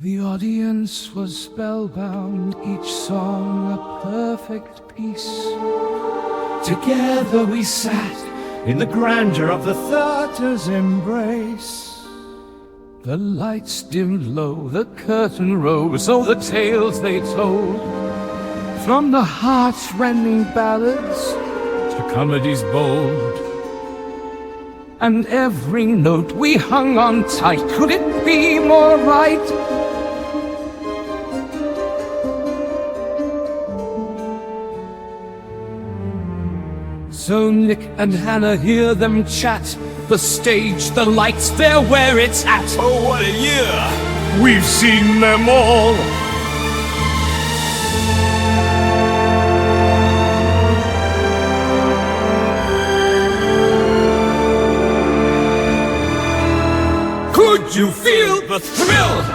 The audience was spellbound, each song a perfect piece. Together we sat in the grandeur of the theater's embrace. The lights dimmed low, the curtain rose, oh, the tales they told. From the heart-rending ballads to comedies bold. And every note we hung on tight, could it be more right? So Nick and Hannah hear them chat. The stage, the lights, they're where it's at. Oh, what a year! We've seen them all. Could you feel the thrill?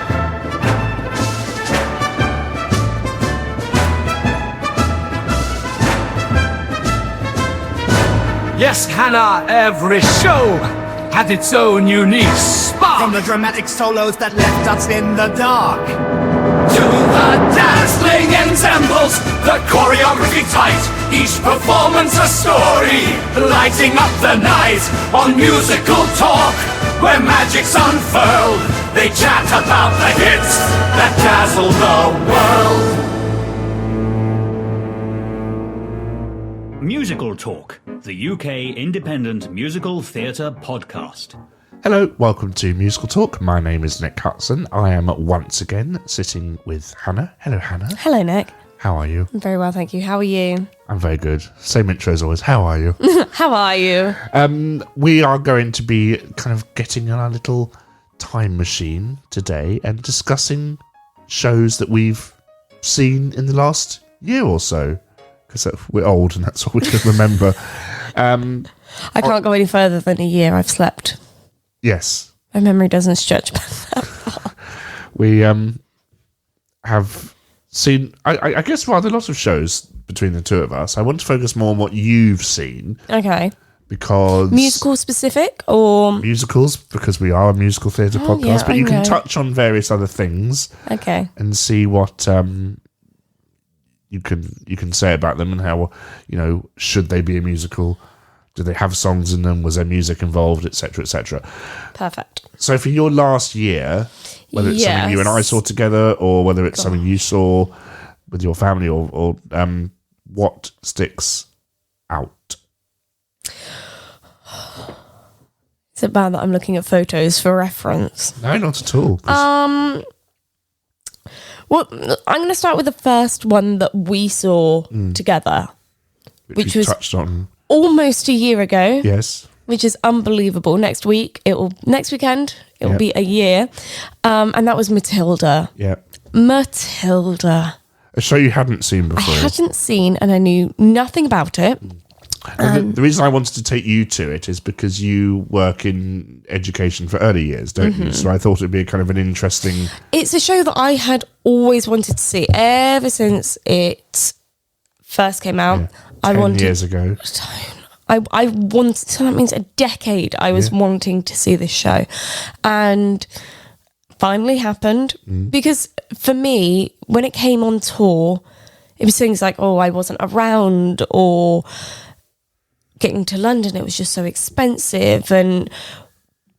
Yes, Hannah, every show had its own unique spark. From the dramatic solos that left us in the dark, to the dazzling ensembles, the choreography tight, each performance a story, lighting up the night on Musical Talk, where magic's unfurled. They chat about the hits that dazzle the world. Musical Talk, the UK independent musical theatre podcast. Hello, welcome to Musical Talk. My name is Nick Hudson. I am once again sitting with Hannah. Hello, Hannah. Hello, Nick. How are you? I'm very well, thank you. How are you? I'm very good. Same intro as always. How are you? How are you? We are going to be kind of getting in our little time machine today and discussing shows that we've seen in the last year or so. Because we're old and that's all we can remember. I can't go any further than a year I've slept. Yes. My memory doesn't stretch back that far. We have seen, I guess, rather a lot of shows between the two of us. I want to focus more on what you've seen. Okay. Because... Musical specific or... Musicals, because we are a musical theatre podcast. Yeah, but you can okay. touch on various other things. Okay. And see what... you can say about them and how, should they be a musical? Do they have songs in them? Was there music involved, etc., etc.? Perfect. So for your last year, whether it's something you and I saw together or whether it's something you saw with your family or what sticks out? Is it bad that I'm looking at photos for reference? No, not at all. Well, I'm going to start with the first one that we saw together, which was touched on almost a year ago. Yes. Which is unbelievable. Next weekend, it will be a year. And that was Matilda. Yeah. Matilda. A show you hadn't seen before. I hadn't seen and I knew nothing about it. Well, the reason I wanted to take you to it is because you work in education for early years, don't you? So I thought it'd be a kind of an interesting... It's a show that I had always wanted to see ever since it first came out. 10 years ago. I wanted, so that means a decade I was wanting to see this show. And finally happened. Because for me, when it came on tour, it was things like, I wasn't around, or getting to London, it was just so expensive. And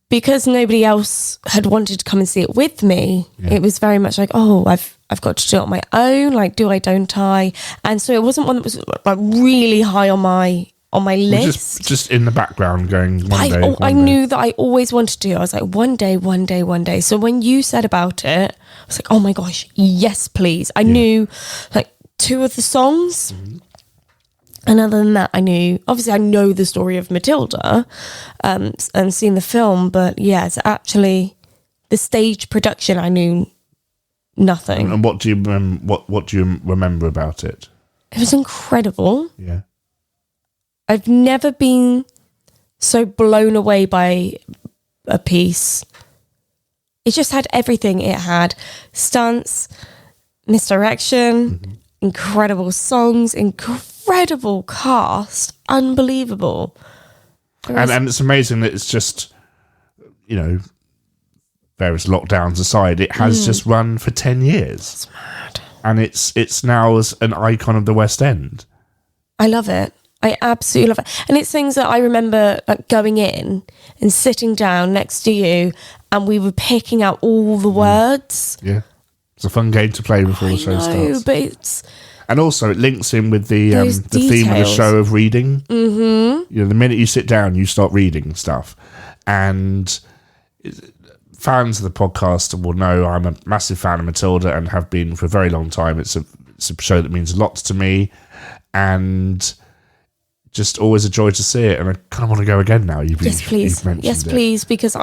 because nobody else had wanted to come and see it with me, it was very much like, I've got to do it on my own. Like, do I, don't I? And so it wasn't one that was like really high on my list. Just in the background going one day. I knew that I always wanted to do. I was like, one day. So when you said about it, I was like, oh my gosh, yes, please. I knew like two of the songs. And other than that, I know the story of Matilda and seen the film. But it's actually the stage production, I knew nothing. And what do you what do you remember about it? It was incredible. Yeah. I've never been so blown away by a piece. It just had everything. It had stunts, misdirection, incredible songs, incredible cast, unbelievable. And it's amazing that it's just, various lockdowns aside, it has just run for 10 years. It's mad. And it's now as an icon of the West End. I love it. I absolutely love it. And it's things that I remember like going in and sitting down next to you and we were picking out all the words. Yeah. It's a fun game to play before the show starts. But it's... And also it links in with the theme of the details. show of reading. Mm-hmm. You know, the minute you sit down, you start reading stuff. And fans of the podcast will know I'm a massive fan of Matilda and have been for a very long time. It's a show that means lots to me. And... just always a joy to see it, and I kind of want to go again now. Yes, please. Yes, please, because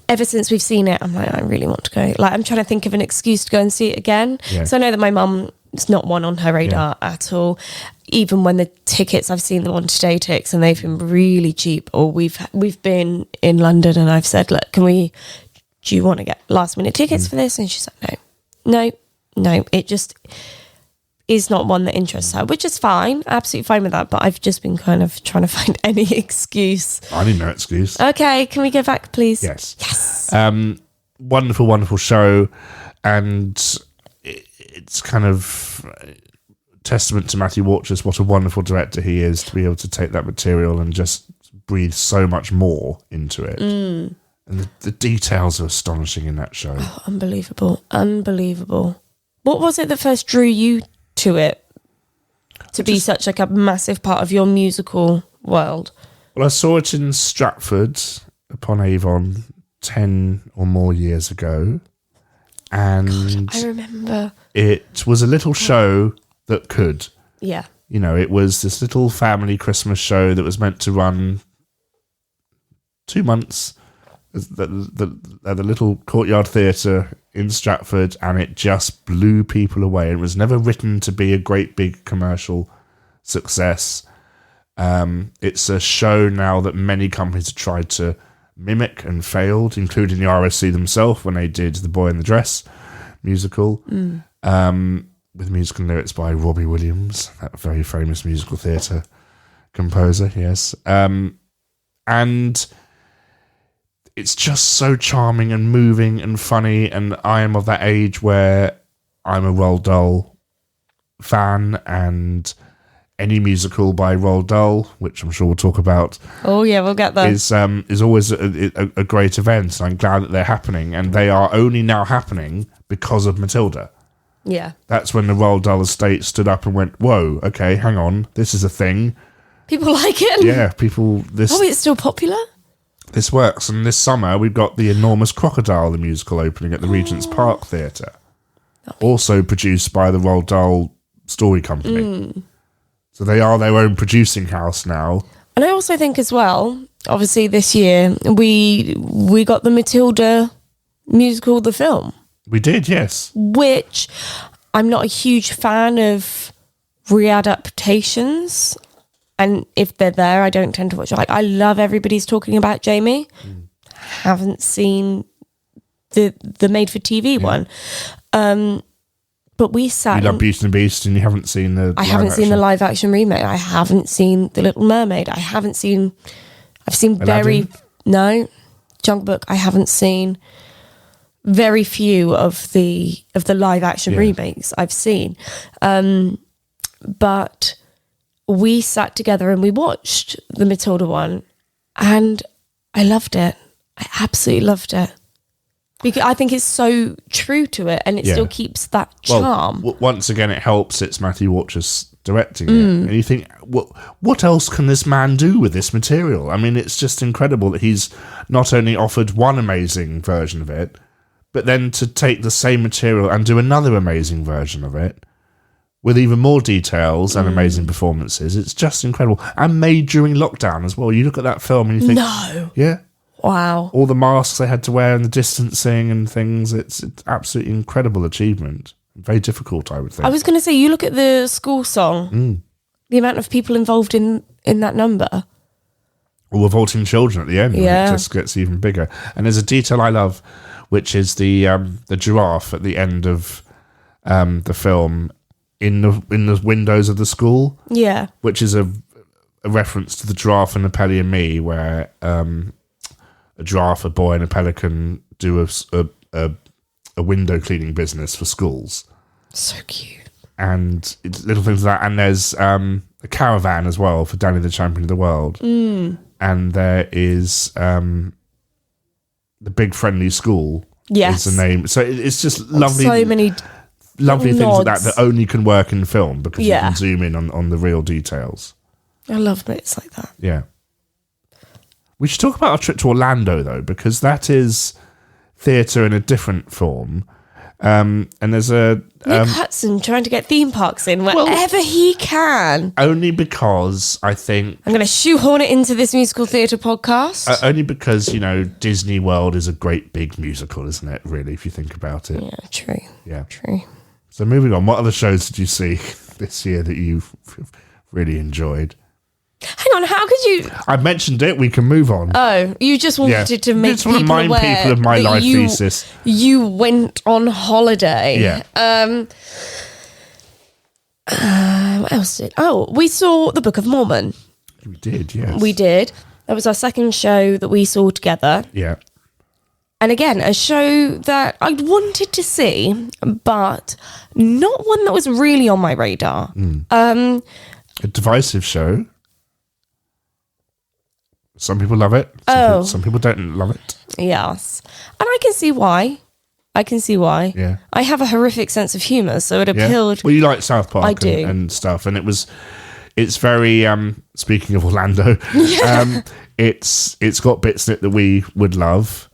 ever since we've seen it, I'm like, I really want to go. Like, I'm trying to think of an excuse to go and see it again. Yeah. So I know that my mum, it's not one on her radar at all. Even when the tickets, I've seen them on Today Tix, and they've been really cheap. Or we've been in London, and I've said, look, do you want to get last minute tickets for this? And she's like, no. It just is not one that interests her, which is fine, absolutely fine with that. But I've just been kind of trying to find any excuse. I need no excuse. Okay, can we go back, please? Yes. Wonderful, wonderful show, and it's kind of testament to Matthew Watchers, what a wonderful director he is, to be able to take that material and just breathe so much more into it. And the details are astonishing in that show. Oh, unbelievable. What was it that first drew you to it to be such like a massive part of your musical world? Well, I saw it in Stratford upon Avon 10 or more years ago, and I remember it was a little show that could. Yeah. You know, it was this little family Christmas show that was meant to run 2 months at the little Courtyard Theatre in Stratford, and it just blew people away. It was never written to be a great big commercial success. It's a show now that many companies have tried to mimic and failed, including the RSC themselves when they did The Boy in the Dress musical, with musical lyrics by Robbie Williams, that very famous musical theatre composer, yes. And it's just so charming and moving and funny, and I am of that age where I'm a Roald Dahl fan, and any musical by Roald Dahl, which I'm sure we'll talk about, oh yeah, we'll get there, is always a great event. And I'm glad that they're happening, and they are only now happening because of Matilda. Yeah. That's when the Roald Dahl estate stood up and went, whoa, okay, hang on, this is a thing. People like it? Yeah, people... it's still popular? This works, and this summer we've got The Enormous Crocodile, the musical, opening at the Regent's Park Theatre, also produced by the Roald Dahl Story Company. So they are their own producing house now. And I also think as well, obviously this year, we got the Matilda musical, the film. We did, yes. Which I'm not a huge fan of readaptations. And if they're there, I don't tend to watch it. Like, I love Everybody's Talking About Jamie. Haven't seen the made-for-TV one. But we sat... You love Beauty and the Beast, and you haven't seen the I haven't seen the live-action remake. I haven't seen The Little Mermaid. I've seen Aladdin? Jungle Book. I haven't seen very few of the live-action remakes I've seen. But... we sat together and we watched the Matilda one, and I loved it. I absolutely loved it. Because I think it's so true to it, and it still keeps that charm. Well, once again, it helps. It's Matthew Watchers directing it. And you think, what else can this man do with this material? I mean, it's just incredible that he's not only offered one amazing version of it, but then to take the same material and do another amazing version of it, with even more details and amazing performances. It's just incredible. And made during lockdown as well. You look at that film and you think... No. Yeah. Wow. All the masks they had to wear and the distancing and things. It's absolutely incredible achievement. Very difficult, I would think. I was going to say, you look at the school song, the amount of people involved in that number. All revolting children at the end. Yeah. It just gets even bigger. And there's a detail I love, which is the giraffe at the end of the film... in the windows of the school, which is a reference to the giraffe in A Pelly and Me, where a giraffe, a boy, and a pelican do a window cleaning business for schools. So cute. And it's little things like that. And there's a caravan as well for Danny the Champion of the World. And there is the Big Friendly School. Yes. Is the name. So it's just lovely. So many lovely things like nods. that only can work in film because you can zoom in on the real details. I love bits like that. Yeah. We should talk about our trip to Orlando, though, because that is theatre in a different form. And there's a... Nick Hudson trying to get theme parks in wherever he can. Only because I think... I'm going to shoehorn it into this musical theatre podcast. Only because, Disney World is a great big musical, isn't it, really, if you think about it? Yeah, true. Yeah. True. So moving on, what other shows did you see this year that you've really enjoyed? Hang on, how could you... I mentioned it, we can move on. Oh, you just wanted to make just want to people remind aware people of my that life thesis. You went on holiday. Yeah. What else did... Oh, we saw The Book of Mormon. We did, yes. We did. That was our second show that we saw together. Yeah. And again, a show that I'd wanted to see, but not one that was really on my radar. A divisive show. Some people love it. Some people don't love it. Yes. And I can see why. Yeah. I have a horrific sense of humour, so it appealed. Well, you like South Park I do. And stuff, and it's very speaking of Orlando, it's got bits in it that we would love,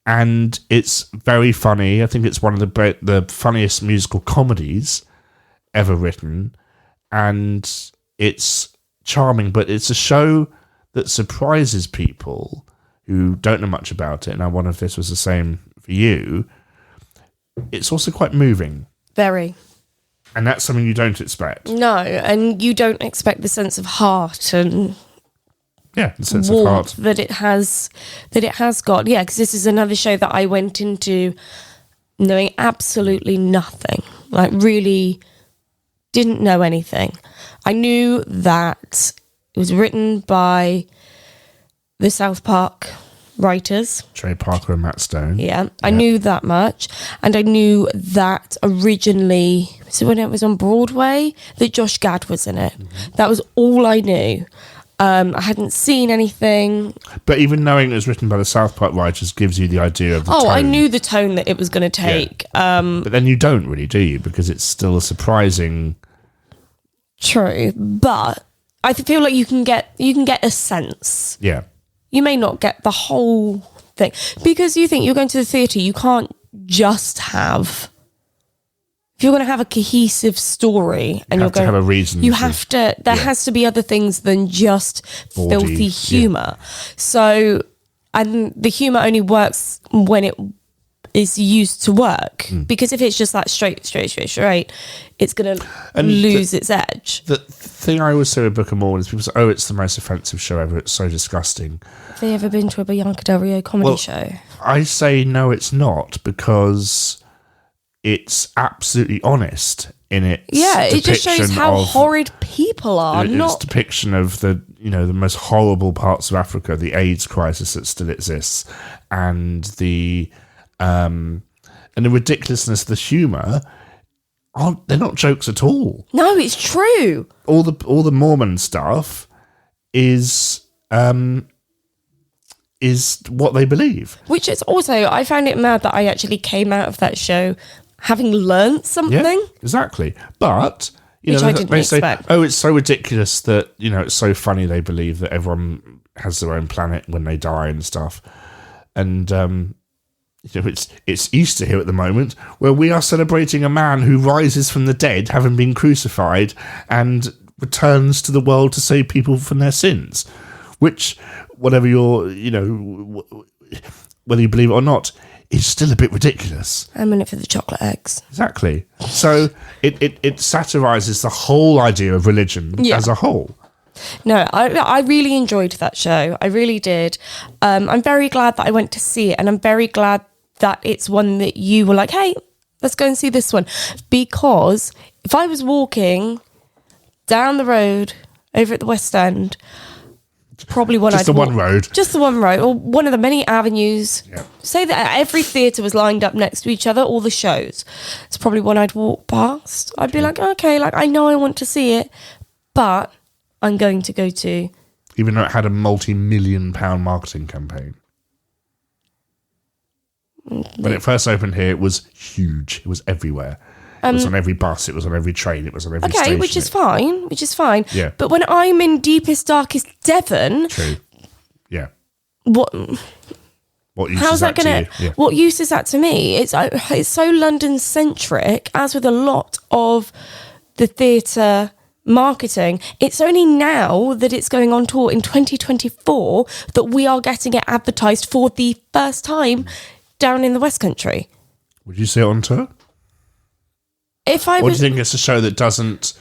and it's very funny. I think it's one of the funniest musical comedies ever written, and it's charming, but it's a show that surprises people who don't know much about it, and I wonder if this was the same for you. It's also quite moving. Very. And that's something you don't expect. No, and you don't expect the sense of heart and the sense of warmth heart that it has got. Yeah, because this is another show that I went into knowing absolutely nothing. Like, really didn't know anything. I knew that it was written by the South Park writers. Trey Parker and Matt Stone. Yeah, I knew that much. And I knew that originally, so when it was on Broadway, that Josh Gad was in it. That was all I knew. I hadn't seen anything. But even knowing it was written by the South Park writers gives you the idea of the tone. I knew the tone that it was going to take. But then you don't really, do you? Because it's still a surprising... True, but I feel like you can get a sense. Yeah. You may not get the whole thing because you think you're going to the theatre. You can't just have. If you're going to have a cohesive story and You you're have to going have a reason you to- have to. There has to be other things than just Bawdy, filthy humour. So, and the humour only works when it is used to work. Because if it's just like straight, it's going to lose its edge. The thing I always say with Book of Mormon is people say, oh, it's the most offensive show ever. It's so disgusting. Have they ever been to a Bianca Del Rio comedy show? I say no, it's not, because it's absolutely honest in its it just shows depiction how of- horrid people are. its depiction of the the most horrible parts of Africa, the AIDS crisis that still exists, and the ridiculousness of the humour. They're not jokes at all. No, it's true. All the Mormon stuff is what they believe. Which is also, I found it mad that I actually came out of that show having learnt something. Yeah, exactly. But Which I didn't they say, expect. oh, it's so ridiculous that it's so funny. They believe that everyone has their own planet when they die and stuff, and it's Easter here at the moment, where we are celebrating a man who rises from the dead, having been crucified, and returns to the world to save people from their sins. Which, whatever whether you believe it or not, is still a bit ridiculous. I'm in it for the chocolate eggs. Exactly. So it satirises the whole idea of religion as a whole. No, I really enjoyed that show. I really did. I'm very glad that I went to see it, and I'm very glad that it's one that you were like, hey, let's go and see this one. Because if I was walking down the road over at the West End, probably one Just I'd the one road. Just the one road, or one of the many avenues. Yeah. Say that every theatre was lined up next to each other, all the shows. It's probably one I'd walk past. I'd be like, okay, like I know I want to see it, but I'm going to go to... Even though it had a multi-million-pound marketing campaign. When it first opened here, it was huge. It was everywhere. It was on every bus. It was on every train. It was on every station. Okay, which is fine. Yeah. But when I'm in deepest, darkest Devon... True. Yeah. What use how's is that to gonna? you? Yeah. What use is that to me? It's so London centric, as with a lot of the theatre marketing. It's only now that it's going on tour in 2024 that we are getting it advertised for the first time down in the West Country. Would you see it on tour? If I Or was, do you think it's a show that doesn't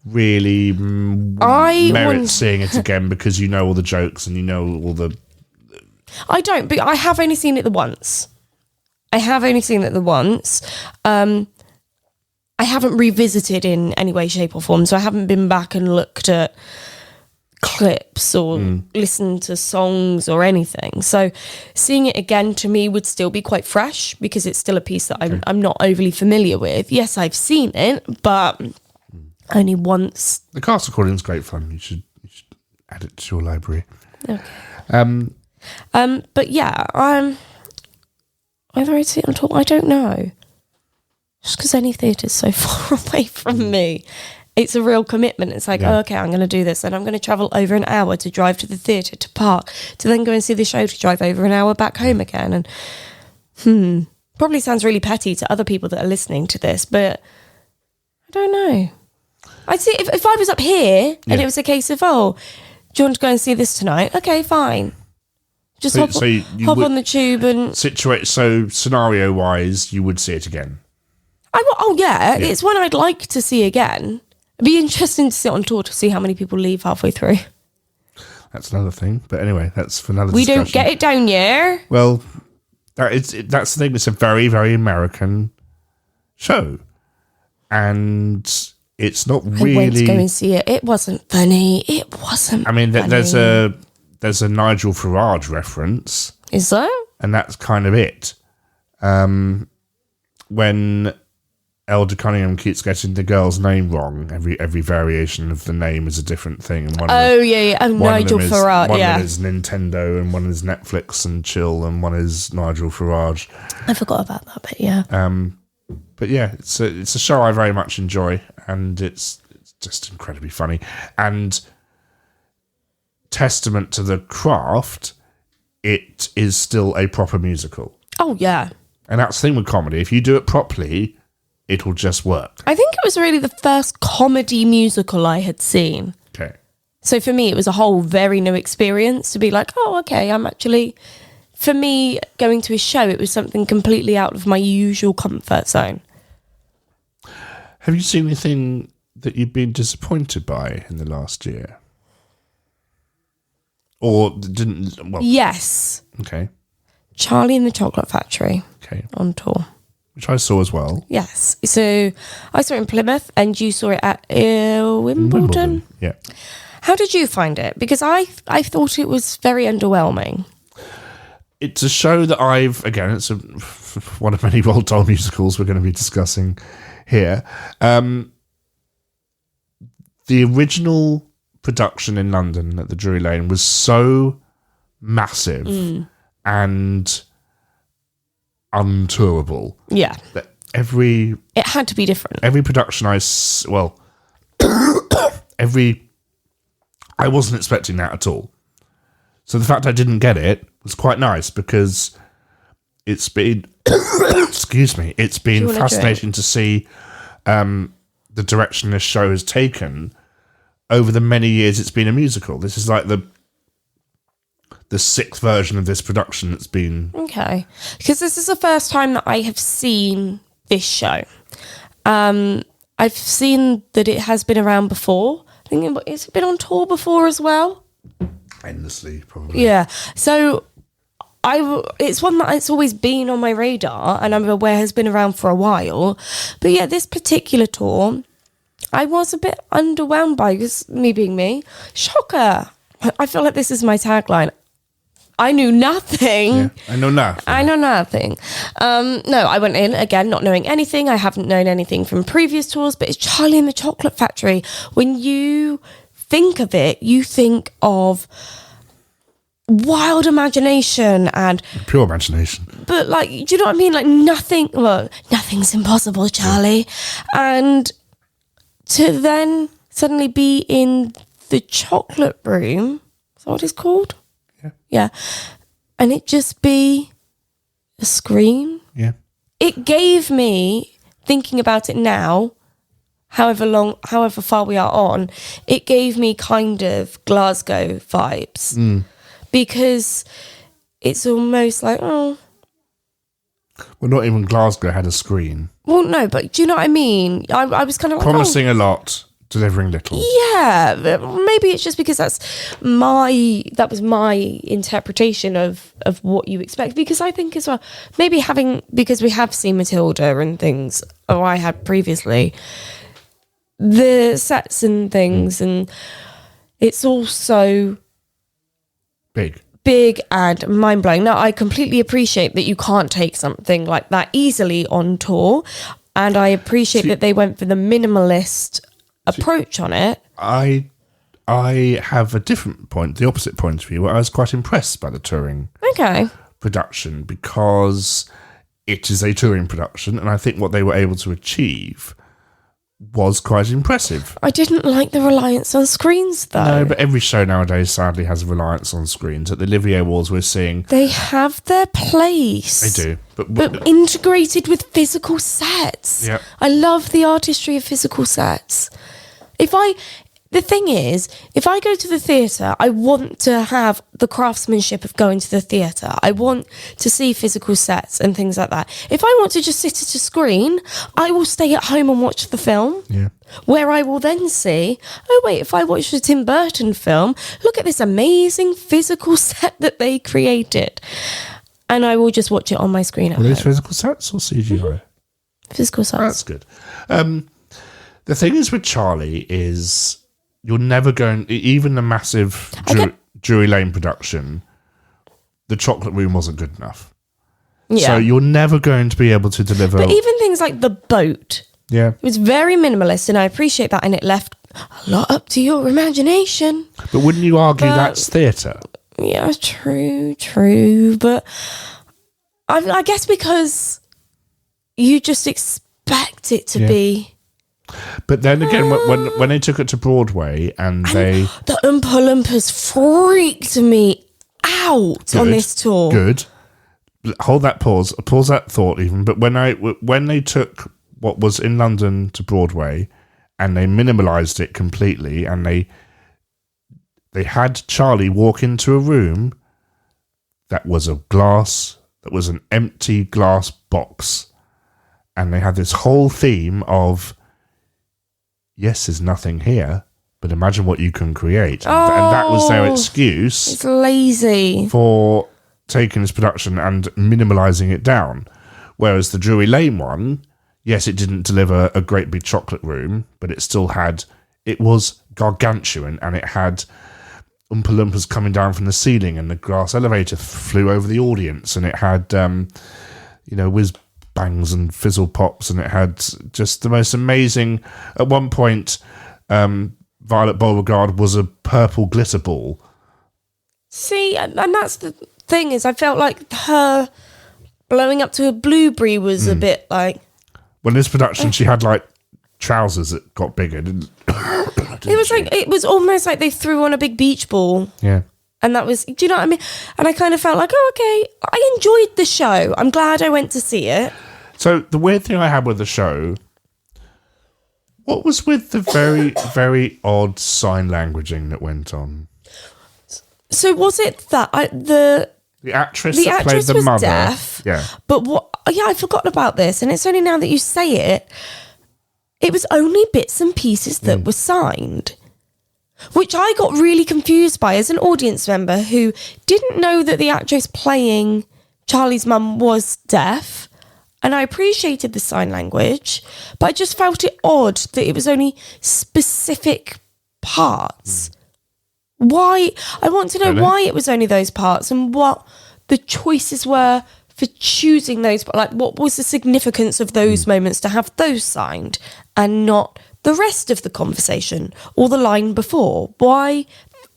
really merit seeing it again because you know all the jokes and you know all the... I don't, but I have only seen it the once. I haven't revisited in any way, shape or form, so I haven't been back and looked at clips or listened to songs or anything. So seeing it again to me would still be quite fresh because it's still a piece that I'm not overly familiar with. Yes, I've seen it, but only once. The cast recording's great fun. You should add it to your library. Okay. Um, But yeah, whether I'd see it on tour, I don't know. Just because any theatre's so far away from me, it's a real commitment. It's like, Yeah. oh, okay, I'm going to do this, and I'm going to travel over an hour to drive to the theatre, to park, to then go and see the show, to drive over an hour back home again. And probably sounds really petty to other people that are listening to this, but I don't know. I'd see if I was up here and it was a case of, oh, do you want to go and see this tonight? Okay, fine. Just hop would- on the tube and... So scenario-wise, you would see it again. Yeah, it's one I'd like to see again. It'd be interesting to sit on tour to see how many people leave halfway through. That's another thing. But anyway, that's for another We discussion. don't get it down here. Well, that's the thing. It's a very, very American show. And it's not really... I went to go and see it. It wasn't funny. I mean, funny. there's a Nigel Farage reference. Is there? And that's kind of it. When Elder Cunningham keeps getting the girl's name wrong, every variation of the name is a different thing. And Nigel Farage, One is Nintendo, and one is Netflix and chill, and one is Nigel Farage. I forgot about that bit, yeah. But yeah, it's a show I very much enjoy, and it's just incredibly funny. And testament to the craft, it is still a proper musical. Oh, yeah. And that's the thing with comedy. If you do it properly, it'll just work. I think it was really the first comedy musical I had seen. Okay. So for me, it was a whole very new experience to be like, oh, okay, I'm actually... For me, going to a show, it was something completely out of my usual comfort zone. Have you seen anything that you've been disappointed by in the last year? Or didn't... Well, Yes. okay. Charlie and the Chocolate Factory. Okay. On tour. Which I saw as well. Yes. So I saw it in Plymouth and you saw it at Wimbledon. Yeah. How did you find it? Because I thought it was very underwhelming. It's a show that it's one of many Roald Dahl musicals we're going to be discussing here. The original production in London at the Drury Lane was so massive and untourable. Yeah. That it had to be different. Every production I wasn't expecting that at all. So the fact I didn't get it was quite nice because it's been it's been fascinating to see the direction this show has taken over the many years it's been a musical. This is like the sixth version of this production that's been... Okay. Because this is the first time that I have seen this show. I've seen that it has been around before. I think it's been on tour before as well. Endlessly, probably. Yeah. So it's one that it's always been on my radar and I'm aware has been around for a while. But yeah, this particular tour, I was a bit underwhelmed by, because me being me, shocker. I feel like this is my tagline. I knew nothing. Yeah, I know nothing. I know nothing. No, I went in, again, not knowing anything. I haven't known anything from previous tours, but it's Charlie and the Chocolate Factory. When you think of it, you think of wild imagination and... Pure imagination. But, like, do you know what I mean? Like, nothing's impossible, Charlie. And to then suddenly be in the chocolate room, is that what it's called? Yeah. And it just be a screen. Yeah. It gave me, thinking about it now, however far we are on, it gave me kind of Glasgow vibes. Because it's almost like, Well, not even Glasgow had a screen. Well, no, but do you know what I mean? I was kind of like... Promising a lot, delivering little. Yeah, maybe it's just because that was my interpretation of what you expect. Because I think as well, maybe because we have seen Matilda and things, or I had previously, the sets and things, and it's also big and mind-blowing. Now, I completely appreciate that you can't take something like that easily on tour, and I appreciate that they went for the minimalist approach on it. I have a different point, the opposite point of view, where I was quite impressed by the touring production, because it is a touring production, and I think what they were able to achieve was quite impressive. I didn't like the reliance on screens, though. No, but every show nowadays sadly has a reliance on screens. At the Olivier Awards, we're seeing... They have their place. They do. But integrated with physical sets. Yeah. I love the artistry of physical sets. The thing is, if I go to the theatre, I want to have the craftsmanship of going to the theatre. I want to see physical sets and things like that. If I want to just sit at a screen, I will stay at home and watch the film. Yeah. Where I will then see, if I watch the Tim Burton film, look at this amazing physical set that they created. And I will just watch it on my screen at home. Are these physical sets or CGI? Physical sets. That's good. The thing is with Charlie is... You're never going... Even the massive Drury Lane production, the chocolate room wasn't good enough. Yeah. So you're never going to be able to deliver... But even things like the boat. Yeah. It was very minimalist, and I appreciate that, and it left a lot up to your imagination. But wouldn't you argue that's theatre? Yeah, true. But I guess because you just expect it to be... But then again, when they took it to Broadway and they... The Oompa Loompas freaked me out on this tour. Good. Hold that pause. Pause that thought even. But when they took what was in London to Broadway and they minimalised it completely, and they had Charlie walk into a room that was of glass, that was an empty glass box, and they had this whole theme of... Yes, there's nothing here, but imagine what you can create. And that was their excuse. It's lazy. For taking this production and minimalising it down. Whereas the Drury Lane one, yes, it didn't deliver a great big chocolate room, but it still had... It was gargantuan, and it had Oompa Loompas coming down from the ceiling, and the glass elevator flew over the audience, and it had, whiz bangs and fizzle pops, and it had just the most amazing... At one point, Violet Beauregard was a purple glitter ball. See, and that's the thing, is I felt like her blowing up to a blueberry was a bit like... Well, in this production, she had like trousers that got bigger, didn't it was almost like they threw on a big beach ball. Yeah. And that was, do you know what I mean? And I kind of felt like, okay, I enjoyed the show. I'm glad I went to see it. So the weird thing I had with the show, what was with the very, very odd sign languaging that went on? So was it that the actress that played the mother? Deaf, yeah. But I'd forgotten about this, and it's only now that you say it. It was only bits and pieces that were signed. Which I got really confused by as an audience member who didn't know that the actress playing Charlie's mum was deaf. And I appreciated the sign language, but I just felt it odd that it was only specific parts. Why? I want to know why it was only those parts and what the choices were for choosing those. Like, what was the significance of those moments to have those signed and not the rest of the conversation or the line before? Why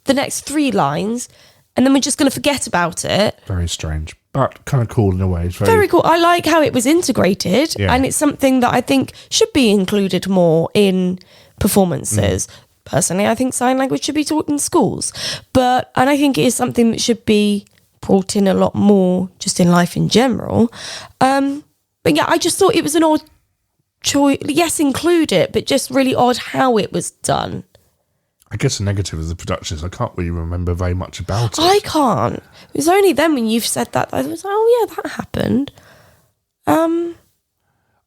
the next 3 lines and then we're just going to forget about it? Very strange, but kind of cool in a way. It's very cool. I like how it was integrated, and it's something that I think should be included more in performances. Personally, I think sign language should be taught in schools, and I think it is something that should be brought in a lot more just in life in general. But yeah, I just thought it was an odd choice. Yes, include it, but just really odd how it was done. I guess the negative of the production is I can't really remember very much about it. I can't. It was only then when you've said that I was like, oh yeah, that happened.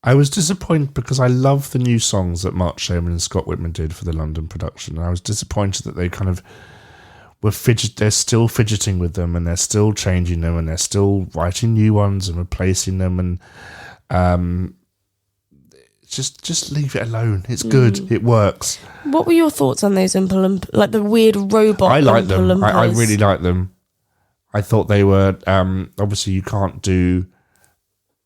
I was disappointed because I love the new songs that Mark Sherman and Scott Whitman did for the London production. And I was disappointed that they kind of were they're still fidgeting with them and they're still changing them and they're still writing new ones and replacing them. And just leave it alone. It's good. It works. What were your thoughts on those Oompa Loompa, like the weird robot? I like them. I really like them. I thought they were obviously you can't do.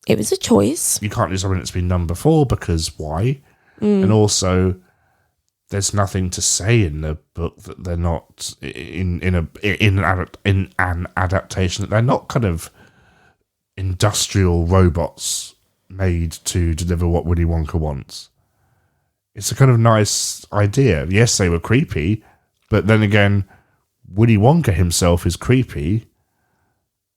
It was a choice. You can't do something that's been done before because why? And also, there's nothing to say in the book that they're not in an adaptation that they're not kind of industrial robots made to deliver what Willy Wonka wants. It's a kind of nice idea. Yes, they were creepy, but then again, Willy Wonka himself is creepy,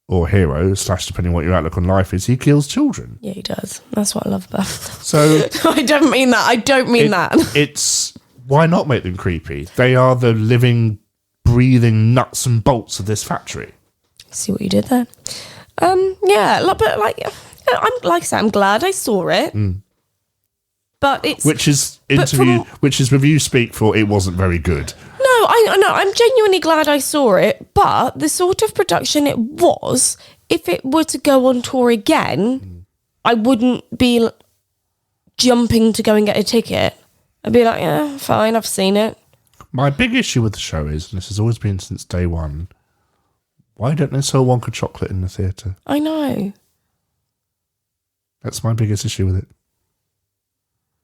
or hero, / depending on what your outlook on life is, he kills children. Yeah, he does. That's what I love about him. So I don't mean that. It's why not make them creepy? They are the living, breathing nuts and bolts of this factory. See what you did there. Yeah, but like. Like I said, I'm glad I saw it, but it's which is review speak for it wasn't very good. No, I'm genuinely glad I saw it, but the sort of production it was, if it were to go on tour again, I wouldn't be jumping to go and get a ticket. I'd be like, yeah, fine, I've seen it. My big issue with the show is, and this has always been since day one, why don't they sell Wonka chocolate in the theatre? I know. That's my biggest issue with it.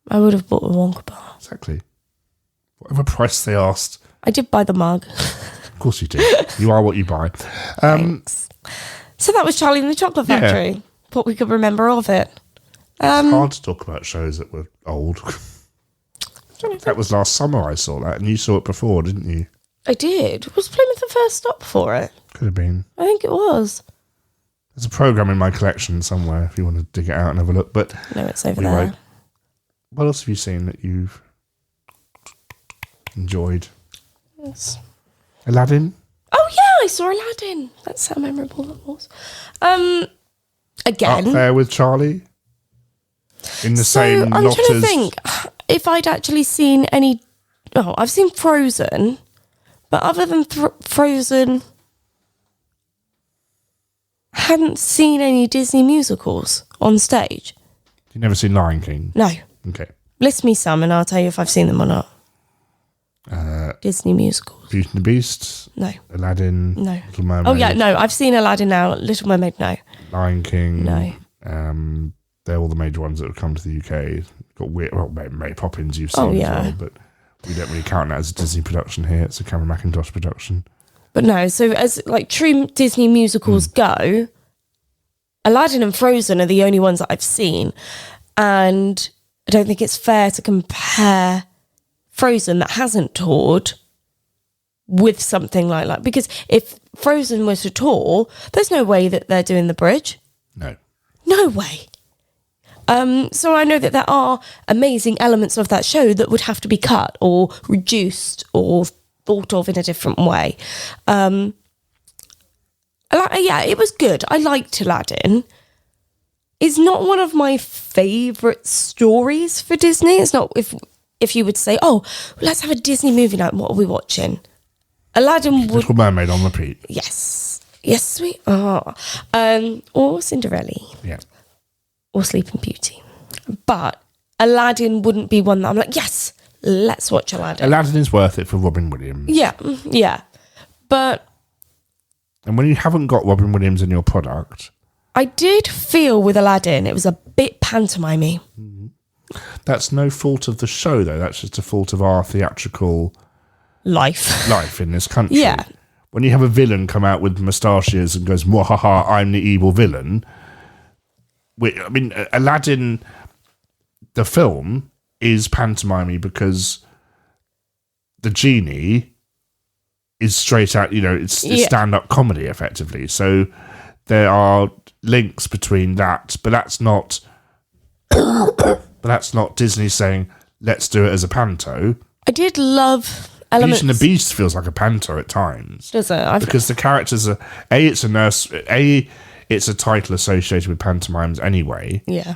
I would have bought a Wonka bar. Exactly. Whatever price they asked. I did buy the mug. Of course you did. You are what you buy. Thanks. So that was Charlie and the Chocolate Factory. Yeah. What we could remember of it. It's hard to talk about shows that were old. That was last summer I saw that, and you saw it before, didn't you? I did. Was Plymouth the first stop for it? Could have been. I think it was. There's a programme in my collection somewhere if you want to dig it out and have a look. But no, it's over there. What else have you seen that you've enjoyed? Yes. Aladdin? Oh, yeah, I saw Aladdin. That's how memorable that was. Again. Up there with Charlie? In the same lot as... I'm trying to think if I'd actually seen any... Oh, I've seen Frozen. But other than Frozen... hadn't seen any Disney musicals on stage. You've never seen Lion King? No. Okay. List me some and I'll tell you if I've seen them or not. Disney musicals. Beauty and the Beast? No. Aladdin? No. Little Mermaid? Oh yeah, no. I've seen Aladdin now. Little Mermaid, no. Lion King? No. They're all the major ones that have come to the UK. Got weird. Well, Mary Poppins you've seen as well, but we don't really count that as a Disney production here. It's a Cameron Mackintosh production. But no, so as like true Disney musicals go, Aladdin and Frozen are the only ones that I've seen. And I don't think it's fair to compare Frozen that hasn't toured with something like that. Because if Frozen was to tour, there's no way that they're doing the bridge. No. No way. So I know that there are amazing elements of that show that would have to be cut or reduced or thought of in a different way. Yeah, it was good. I liked Aladdin. It's not one of my favourite stories for Disney. It's not if you would say, oh, let's have a Disney movie night. What are we watching? Aladdin would... Little Mermaid on repeat. Yes. Yes, sweet. Oh. Or Cinderella. Yeah. Or Sleeping Beauty. But Aladdin wouldn't be one that I'm like, yes, let's watch Aladdin. Aladdin is worth it for Robin Williams. Yeah, yeah. But And when you haven't got Robin Williams in your product, I did feel with Aladdin, it was a bit pantomimey. that's no fault of the show, though. That's just a fault of our theatrical Life in this country. Yeah. When you have a villain come out with moustaches and goes, "Mwahaha, I'm the evil villain." I mean, Aladdin, the film, is pantomimey because the genie is straight out, it's stand-up comedy, effectively. So there are links between that, but that's not Disney saying, let's do it as a panto. I did love elements. Beauty and the Beast feels like a panto at times. Does it? Because the characters are, it's a nurse, it's a title associated with pantomimes anyway. Yeah.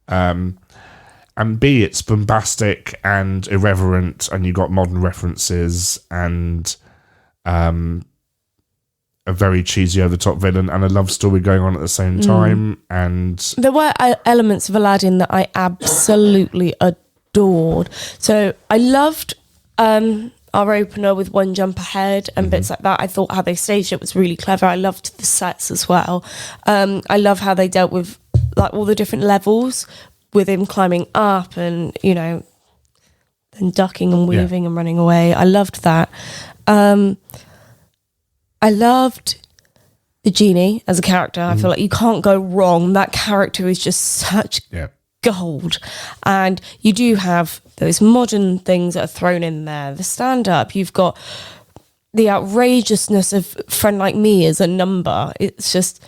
And B, it's bombastic and irreverent, and you got modern references and a very cheesy, over-the-top villain and a love story going on at the same time. And there were elements of Aladdin that I absolutely adored. So I loved our opener with One Jump Ahead and bits like that. I thought how they staged it was really clever. I loved the sets as well. I love how they dealt with like all the different levels with him climbing up and, then ducking and weaving and running away. I loved that. I loved the genie as a character. I feel like you can't go wrong. That character is just such gold. And you do have those modern things that are thrown in there. The stand-up, you've got the outrageousness of Friend Like Me as a number. It's just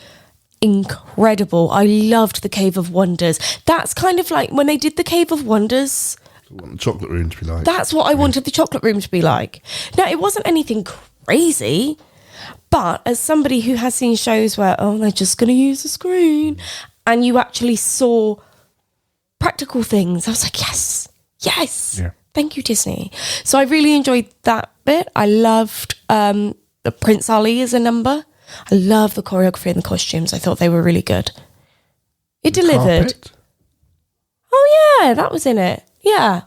incredible. I loved the Cave of Wonders. That's kind of like when they did the Cave of Wonders. I want the chocolate room to be like. That's what I wanted the chocolate room to be like. Now, it wasn't anything crazy, but as somebody who has seen shows where, they're just going to use a screen, and you actually saw practical things, I was like, yes. Yeah. Thank you, Disney. So I really enjoyed that bit. I loved the Prince Ali as a number. I love the choreography and the costumes. I thought they were really good. It delivered. Carpet? Oh, yeah, that was in it. Yeah.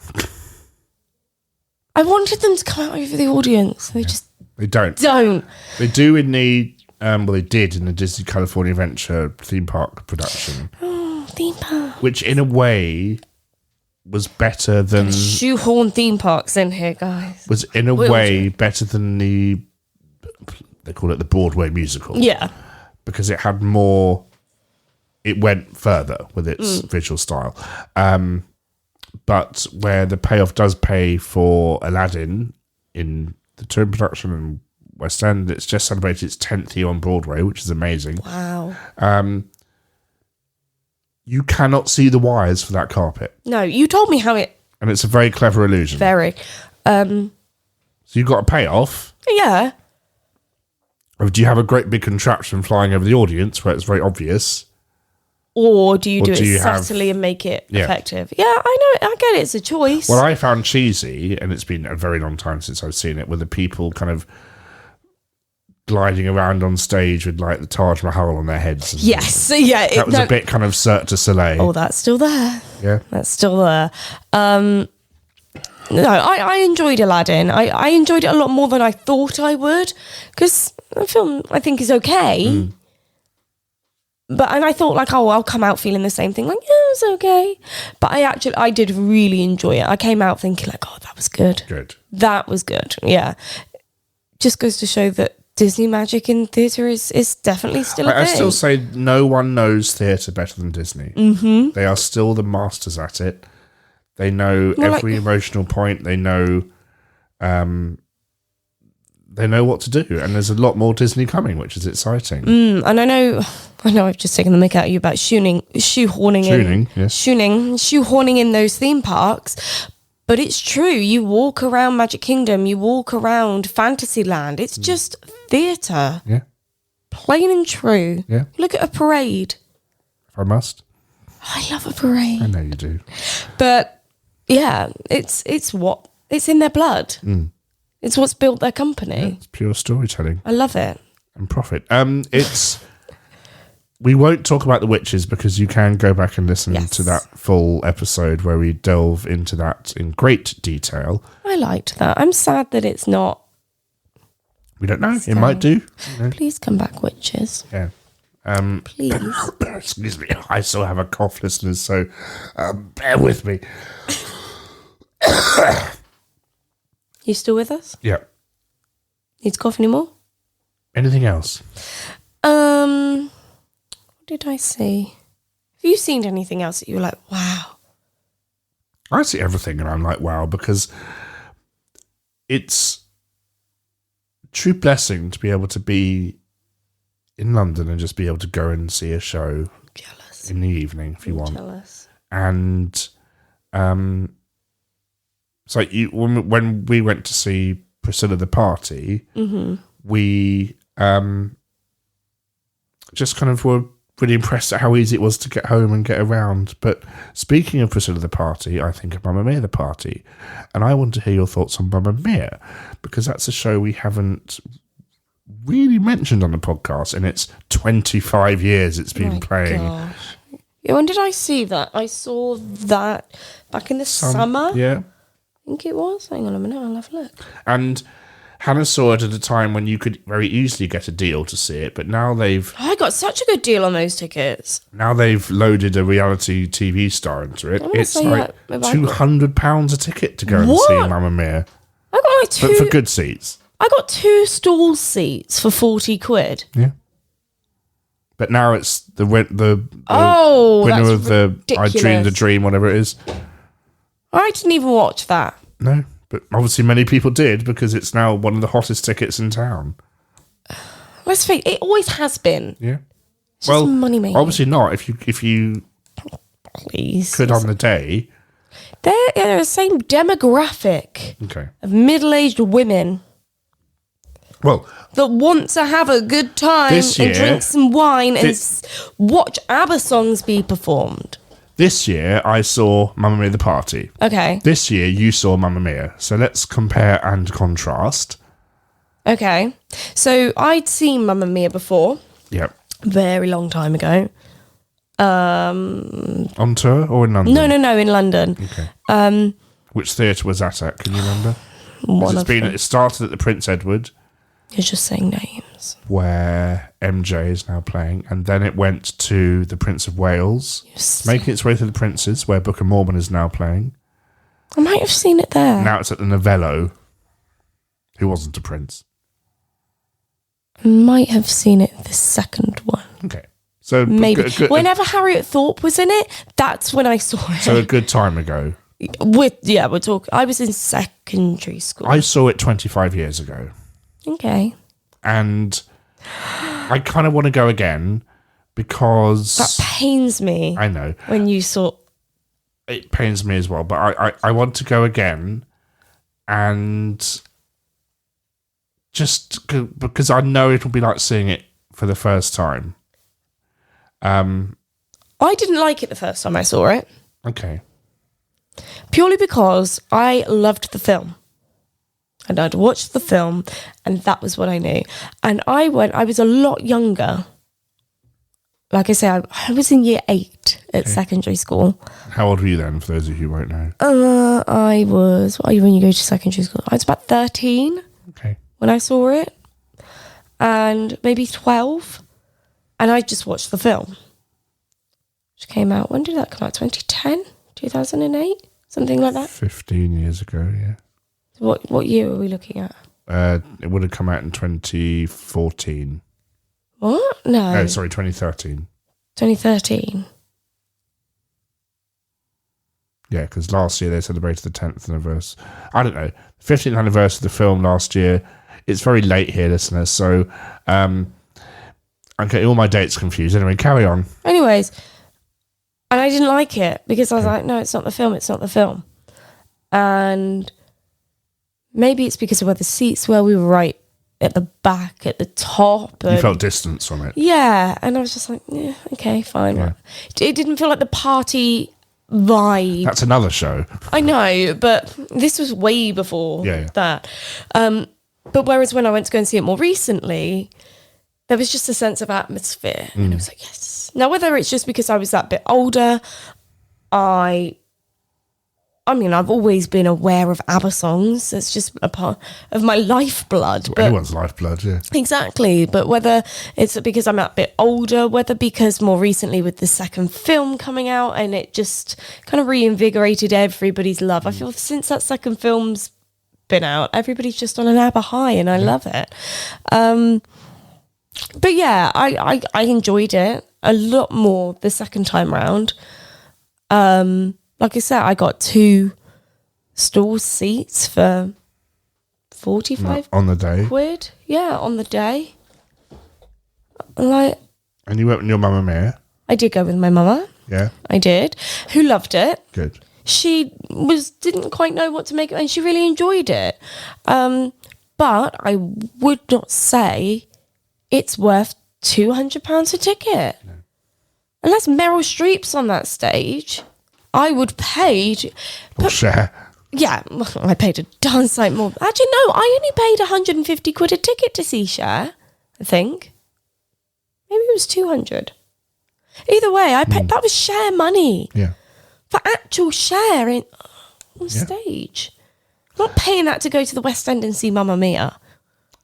I wanted them to come out over the audience. They just They don't. They do in the, they did in the Disney California Adventure theme park production. Oh, theme park. Which, in a way, was better than... Shoehorn theme parks in here, guys. Was, in a way, better than the... They call it the Broadway musical. Yeah. Because it had more... It went further with its visual style. But where the payoff does pay for Aladdin in the touring production and West End, it's just celebrated its 10th year on Broadway, which is amazing. Wow. You cannot see the wires for that carpet. No, you told me how it... And it's a very clever illusion. Very. So you've got a payoff. Yeah. Or do you have a great big contraption flying over the audience where it's very obvious? Or do you do do it you have- subtly and make it effective? Yeah, I know. I get it. It's a choice. What I found cheesy, and it's been a very long time since I've seen it, were the people kind of gliding around on stage with like the Taj Mahal on their heads. And yes. Yeah. that was a bit kind of Cirque du Soleil. Oh, that's still there. Yeah. That's still there. No, I enjoyed Aladdin. I enjoyed it a lot more than I thought I would, because the film, I think, is okay. But and I thought like, I'll come out feeling the same thing, like, yeah, it was okay. But I did really enjoy it. I came out thinking like, oh, that was good. Good. That was good. Yeah. Just goes to show that Disney magic in theatre is definitely still a thing. I still say no one knows theatre better than Disney. Mm-hmm. They are still the masters at it. They know every emotional point. They know what to do, and there's a lot more Disney coming, which is exciting. And I know I've just taken the mick out of you about shoehorning in those theme parks, but it's true. You walk around Magic Kingdom, you walk around Fantasyland. It's just theatre. Yeah. Plain and true. Yeah. Look at a parade. If I must. I love a parade. I know you do. But yeah, it's in their blood. It's what's built their company. Yeah, it's pure storytelling. I love it. And profit. We won't talk about the witches because you can go back and listen to that full episode where we delve into that in great detail. I liked that. I'm sad that it's not We don't know. It Stay. might do. You know. Please come back, witches. Yeah. Please. Excuse me. I still have a cough, listeners, so bear with me. You still with us? Yeah. Need to cough anymore? Anything else? What did I see? Have you seen anything else that you were like, wow? I see everything and I'm like, wow, because it's a true blessing to be able to be in London and just be able to go and see a show Jealous. in the evening if you want. Jealous. And it's like when we went to see Priscilla the Party, we just kind of were really impressed at how easy it was to get home and get around. But speaking of Priscilla the Party, I think of Mamma Mia the Party. And I want to hear your thoughts on Mamma Mia, because that's a show we haven't really mentioned on the podcast, and it's 25 years it's been playing. Gosh. Yeah, when did I see that? I saw that back in the summer. Yeah. I think it was. Hang on a minute, I'll have a look. And Hannah saw it at a time when you could very easily get a deal to see it, but now I got such a good deal on those tickets. they've loaded a reality TV star into it. It's like £200 a ticket to go and see Mamma Mia. I got like But for good seats. I got 2 stall seats for 40 quid. Yeah. But now it's the winner that's of the I Dreamed the Dream, whatever it is. I didn't even watch that. No, but obviously many people did, because it's now one of the hottest tickets in town. Let's face it always has been. Yeah. It's just money making. Obviously not. If you Please. could on the day. They're the same demographic Okay. of middle-aged women Well, that want to have a good time This and year- drink some wine and watch ABBA songs be performed. this year I saw Mamma Mia the Party. Okay. This year you saw Mamma Mia. So let's compare and contrast. Okay. So I'd seen Mamma Mia before, Yep. a very long time ago. On tour or in London? No, in London. Okay. Which theatre was that at? Can you remember? 'Cause it started at the Prince Edward, You're just saying names. where MJ is now playing, and then it went to the Prince of Wales, making its way to the Princes, where Book of Mormon is now playing. I might have seen it there. Now it's at the Novello, who wasn't a prince. I might have seen it the second one. Okay. So Maybe. Whenever Harriet Thorpe was in it, that's when I saw it. So a good time ago. We're talking. I was in secondary school. I saw it 25 years ago. Okay. And I kind of want to go again because... That pains me. I know. When you saw... It pains me as well, but I want to go again, and just because I know it'll be like seeing it for the first time. I didn't like it the first time I saw it. Okay. Purely because I loved the film. And I'd watched the film, and that was what I knew. And I was a lot younger. Like I say, I was in year 8 at secondary school. How old were you then, for those of you who won't know? I was... What are you when you go to secondary school? I was about 13 Okay. when I saw it. And maybe 12. And I just watched the film. Which came out... When did that come out? 2010? 2008? Something like that? 15 years ago, yeah. What year are we looking at? It would have come out in 2014. What? No. No, sorry, 2013. 2013. Yeah, because last year they celebrated the 10th anniversary. I don't know. 15th anniversary of the film last year. It's very late here, listeners, so I'm getting all my dates confused. Anyway, carry on. Anyways, and I didn't like it because I was like, no, it's not the film. And maybe it's because of where the seats were. We were right at the back, at the top. You felt distance from it. Yeah, and I was just like, yeah, okay, fine. Yeah. It didn't feel like the party vibe. That's another show. I know, but this was way before that. But whereas when I went to go and see it more recently, there was just a sense of atmosphere. And I was like, yes. Now, whether it's just because I was that bit older, I I mean, I've always been aware of ABBA songs. It's just a part of my lifeblood. But Anyone's lifeblood, yeah. exactly. But whether it's because I'm a bit older, whether because more recently with the second film coming out and it just kind of reinvigorated everybody's love. I feel since that second film's been out, everybody's just on an ABBA high, and I love it. But yeah, I enjoyed it a lot more the second time round. Like I said, I got 2 stall seats for 45 on the day. quid. Yeah, on the day. Like, And you went with your Mamma Mia. I did go with my mama. Yeah. I did. Who loved it. Good. She didn't quite know what to make of it, and she really enjoyed it. But I would not say it's worth £200 a ticket. No. Unless Meryl Streep's on that stage, I would pay. Or share. Yeah, I paid a darn sight more. Actually, no, I only paid 150 quid a ticket to see Cher, I think. Maybe it was 200. Either way, I paid. That was Cher money. Yeah. For actual Cher on stage. I'm not paying that to go to the West End and see Mamma Mia.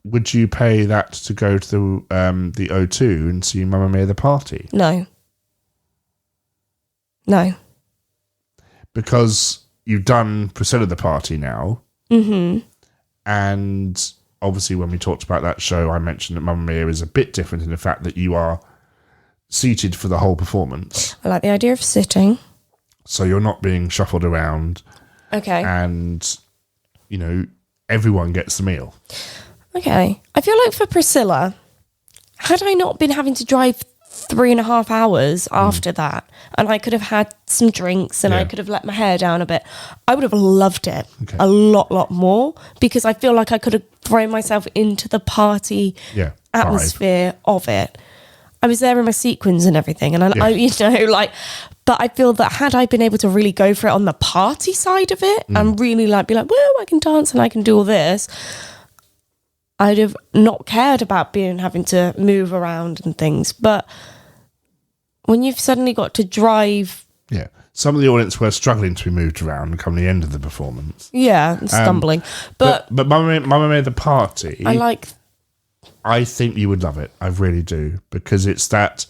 Would you pay that to go to the O2 and see Mamma Mia the Party? No. No. Because you've done Priscilla the Party now. Mm-hmm. And obviously when we talked about that show, I mentioned that Mamma Mia is a bit different in the fact that you are seated for the whole performance. I like the idea of sitting. So you're not being shuffled around. Okay. And, you know, everyone gets the meal. Okay. I feel like for Priscilla, had I not been having to drive 3.5 hours after that, and I could have had some drinks and I could have let my hair down a bit, I would have loved it a lot more, because I feel like I could have thrown myself into the party atmosphere of it. I was there in my sequins and everything, and I you know, like, but I feel that had I been able to really go for it on the party side of it and really like be like, well, I can dance and I can do all this, I'd have not cared about having to move around and things. But when you've suddenly got to drive... Yeah. Some of the audience were struggling to be moved around come the end of the performance. Yeah, and stumbling. But Mamma Mia the Party... I think you would love it. I really do. Because it's that...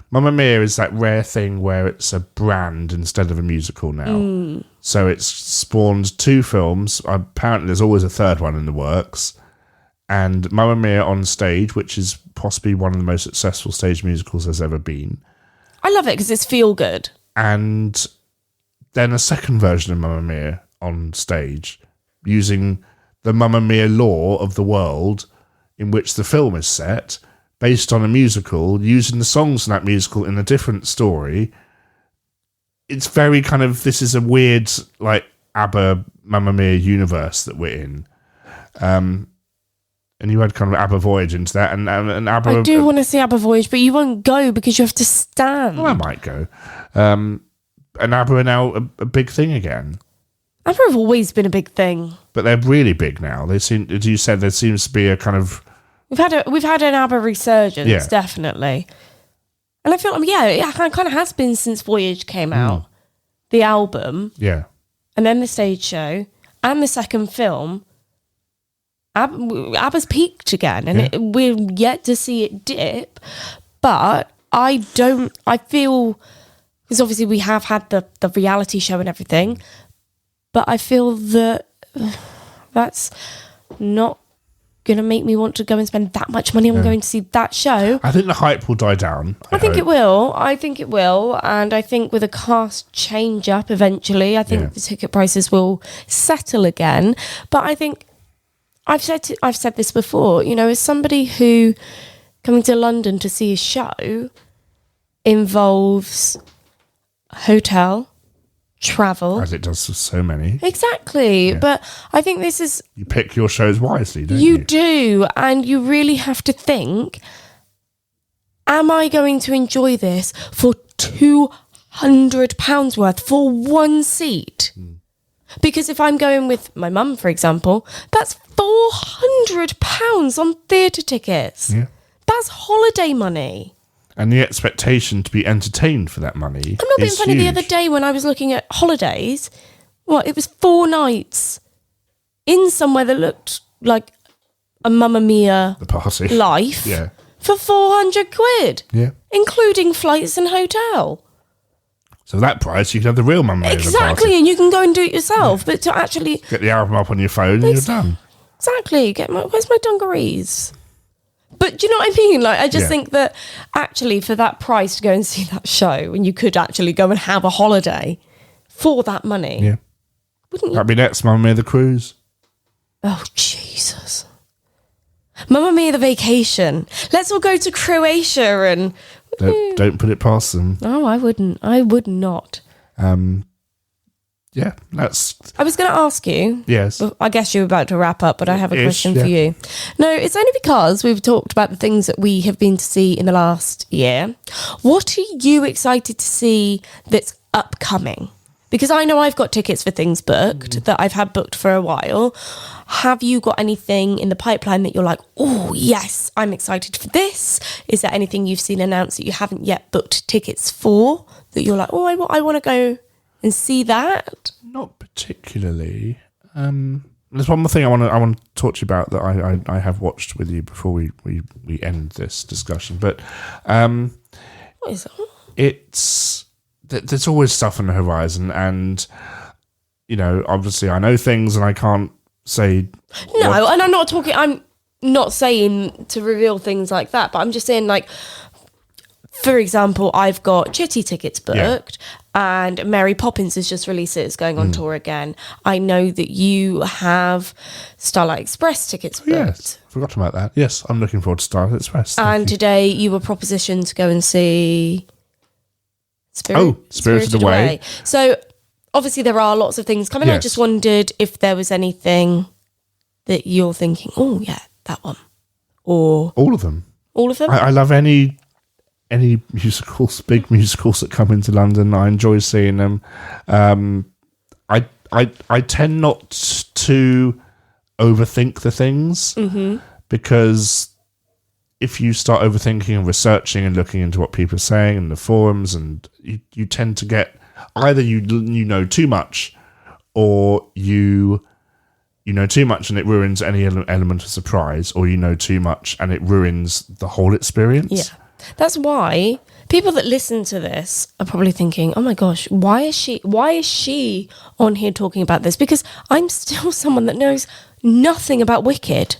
Mamma Mia is that rare thing where it's a brand instead of a musical now. So it's spawned 2 films. Apparently there's always a third one in the works. And Mamma Mia on stage, which is possibly one of the most successful stage musicals there's ever been. I love it because it's feel good. And then a second version of Mamma Mia on stage, using the Mamma Mia lore of the world in which the film is set, based on a musical, using the songs from that musical in a different story. It's very kind of, this is a weird, like, ABBA Mamma Mia universe that we're in. And you had kind of ABBA Voyage into that, and ABBA... I do want to see ABBA Voyage, but you won't go because you have to stand. Well, I might go. And ABBA are now a big thing again. ABBA have always been a big thing. But they're really big now. They seem, as you said, there seems to be a kind of... We've had an ABBA resurgence, definitely. And I feel like, it kind of has been since Voyage came out. The album. Yeah. And then the stage show. And the second film. ABBA's peaked again, and we're yet to see it dip. But I feel, because obviously we have had the reality show and everything, but I feel that that's not going to make me want to go and spend that much money on going to see that show. I think the hype will die down. I think it will. And I think with a cast change up eventually, I think the ticket prices will settle again. But I think I've said this before, you know, as somebody who coming to London to see a show involves hotel, travel. As it does for so many. Exactly. Yeah. But I think this is... You pick your shows wisely, don't you? You do. And you really have to think, am I going to enjoy this for £200 worth for one seat? Because if I'm going with my mum, for example, that's £400 on theatre tickets. Yeah. That's holiday money. And the expectation to be entertained for that money. I'm not being funny. Huge. The other day when I was looking at holidays, It was 4 nights in somewhere that looked like a Mamma Mia The party. life Yeah. for 400 quid, Yeah. including flights and hotel. So for that price, you can have the real Mamma Mia the Exactly, party. and you can go and do it yourself. But to actually, Get the album up on your phone and you're done. exactly, where's my dungarees? But do you know what I mean? Like, I just Yeah. think that actually for that price to go and see that show, and you could actually go and have a holiday for that money, Yeah. wouldn't you? That'd be next, Mamma Mia the cruise. Oh, Jesus. Mamma Mia, the vacation. Let's all go to Croatia and... Don't put it past them. No, I wouldn't. I would not. Yeah, that's... I was going to ask you... Yes. I guess you're about to wrap up, but I have a Ish, question yeah. for you. No, it's only because we've talked about the things that we have been to see in the last year. What are you excited to see that's upcoming? Because I know I've got tickets for things booked that I've had booked for a while. Have you got anything in the pipeline that you're like, oh, yes, I'm excited for this? Is there anything you've seen announced that you haven't yet booked tickets for that you're like, oh, I want to go and see that? Not particularly. There's one more thing I want to talk to you about that I have watched with you before we end this discussion. But What is that? it's... There's always stuff on the horizon, and obviously I know things, and I can't say No, and I'm not saying to reveal things like that, but I'm just saying, like, for example, I've got Chitty tickets booked, and Mary Poppins has just released it. It's going on tour again. I know that you have Starlight Express tickets booked. Yes, forgot about that. Yes, I'm looking forward to Starlight Express. Thank And you. today you were propositioned to go and see Spirited Away. So obviously there are lots of things coming. I Yes. just wondered if there was anything that you're thinking, oh yeah, that one. Or All of them. all of them? I love any musicals, big musicals that come into London. I enjoy seeing them. I tend not to overthink the things because if you start overthinking and researching and looking into what people are saying in the forums, and you tend to get either you know too much, or you know too much and it ruins any element of surprise, or you know too much and it ruins the whole experience. Yeah. That's why people that listen to this are probably thinking, oh my gosh, why is she on here talking about this? Because I'm still someone that knows nothing about Wicked.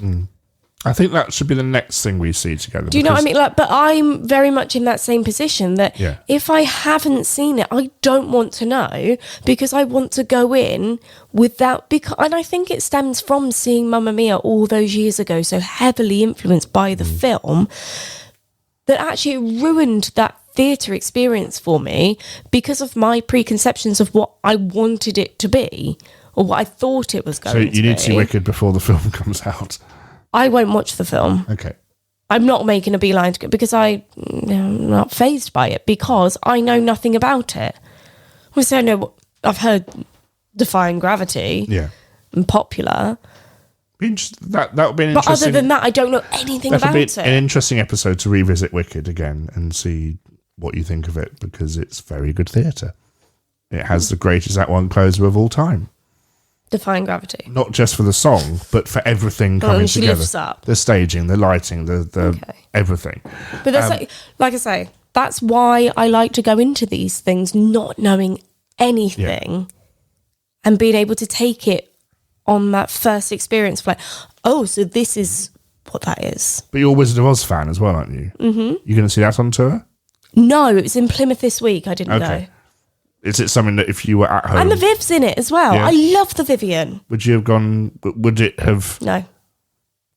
I think that should be the next thing we see together. Do you know what I mean? Like, but I'm very much in that same position that Yeah. if I haven't seen it, I don't want to know, because I want to go in without. And I think it stems from seeing Mamma Mia all those years ago, so heavily influenced by the film, that actually ruined that theatre experience for me because of my preconceptions of what I wanted it to be or what I thought it was going So to you be. need to see Wicked before the film comes out. I won't watch the film. Okay. I'm not making a beeline to go because I'm not fazed by it because I know nothing about it. Obviously, I know I've heard Defying Gravity Yeah. and Popular, That would be an but interesting. other than that, I don't know anything that would about be it. an interesting episode to revisit Wicked again and see what you think of it, because it's very good theatre. It has the greatest Act One closer of all time. Defying Gravity. Not just for the song, but for everything coming and she together. lifts up. The staging, the lighting, the Okay. everything. But that's like I say, that's why I like to go into these things not knowing anything and being able to take it on that first experience of like, oh, so this is what that is. But you're a Wizard of Oz fan as well, aren't you? Mm-hmm. You're going to see that on tour? No, it was in Plymouth this week. I didn't Okay. go. Is it something that if you were at home... And the Viv's in it as well. Yeah. I love the Vivian. Would you have gone... Would it have... No.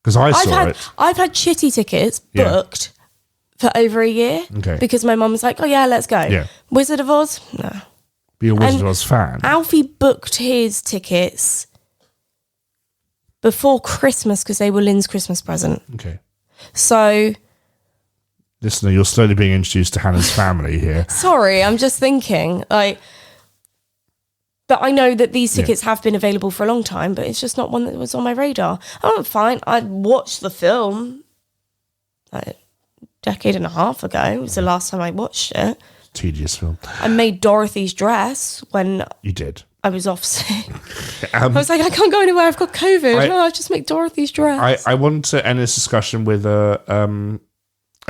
Because I saw it. I've had Chitty tickets Yeah. booked for over a year. Okay. Because my mum was like, oh yeah, let's go. Yeah. Wizard of Oz? No. Be a Wizard And of Oz fan. Alfie booked his tickets before Christmas because they were Lynn's Christmas present. Okay. So, Listener, you're slowly being introduced to Hannah's family here. sorry, I'm just thinking, like, but I know that these tickets have been available for a long time, but it's just not one that was on my radar. Oh, fine. I watched the film like a decade and a half ago. It was the last time I watched it. Tedious film. I made Dorothy's dress when You did. I was off sick. I was like, I can't go anywhere. I've got COVID. I'll just make Dorothy's dress. I want to end this discussion with a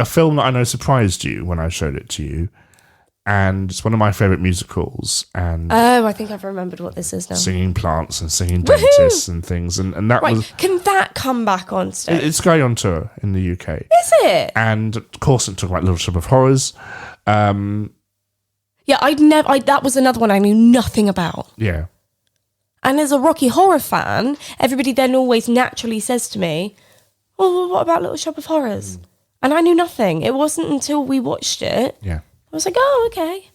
film that I know surprised you when I showed it to you. And it's one of my favourite musicals. And I think I've remembered what this is now. Singing plants and singing dentists and things. And that was... Can that come back on stage? It's going on tour in the UK. Is it? And of course, it talked about Little Shop of Horrors. Yeah, that was another one I knew nothing about. Yeah. And as a Rocky Horror fan, everybody then always naturally says to me, well, what about Little Shop of Horrors? And I knew nothing. It wasn't until we watched it. Yeah. I was like, oh, okay.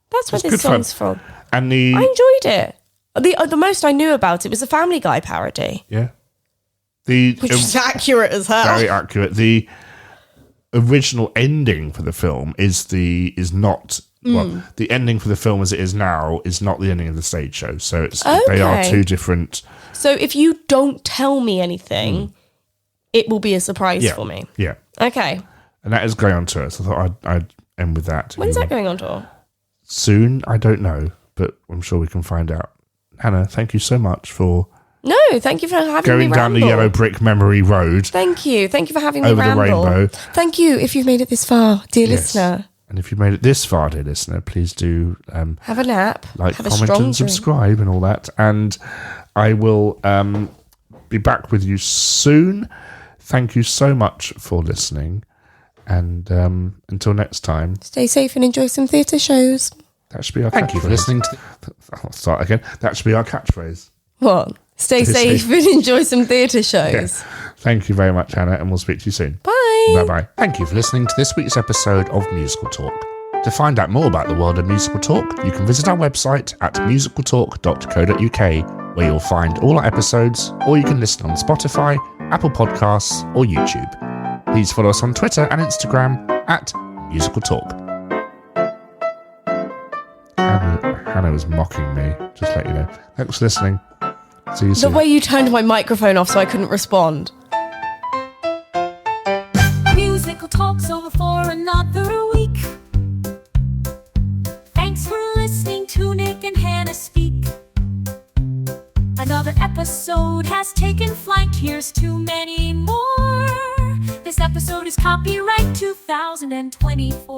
That's where this song's from. And I enjoyed it. The most I knew about it was a Family Guy parody. Yeah. Which is accurate as hell. Very accurate. The original ending for the film is not... Well, the ending for the film as it is now is not the ending of the stage show. So they are two different... So if you don't tell me anything, it will be a surprise for me. Yeah. Okay. And that is going on tour. So I thought I'd end with that. When's that going on tour? Soon. I don't know, but I'm sure we can find out. Hannah, thank you so much for... No, thank you for having me going down the yellow brick memory road. Thank you. Thank you for having me over ramble. the rainbow. Thank you if you've made it this far, dear listener. And if you've made it this far, dear listener, please do... have a nap. Like, have comment, and subscribe and all that. And I will be back with you soon. Thank you so much for listening. And until next time... Stay safe and enjoy some theatre shows. That should be our Thank you for listening to... I'll start again. That should be our catchphrase. What? Stay safe and enjoy some theatre shows. Yeah. Thank you very much, Hannah, and we'll speak to you soon. Bye. Bye-bye. Thank you for listening to this week's episode of Musical Talk. To find out more about the world of Musical Talk, you can visit our website at musicaltalk.co.uk, where you'll find all our episodes, or you can listen on Spotify, Apple Podcasts, or YouTube. Please follow us on Twitter and Instagram at Musical Talk. Hannah was mocking me, just let you know. Thanks for listening. See you soon. The way you turned my microphone off so I couldn't respond. Musical Talk's over for another week. Thanks for listening to Nick and Hannah speak. Another episode has taken flight. Here's to many more. This episode is copyright 2024.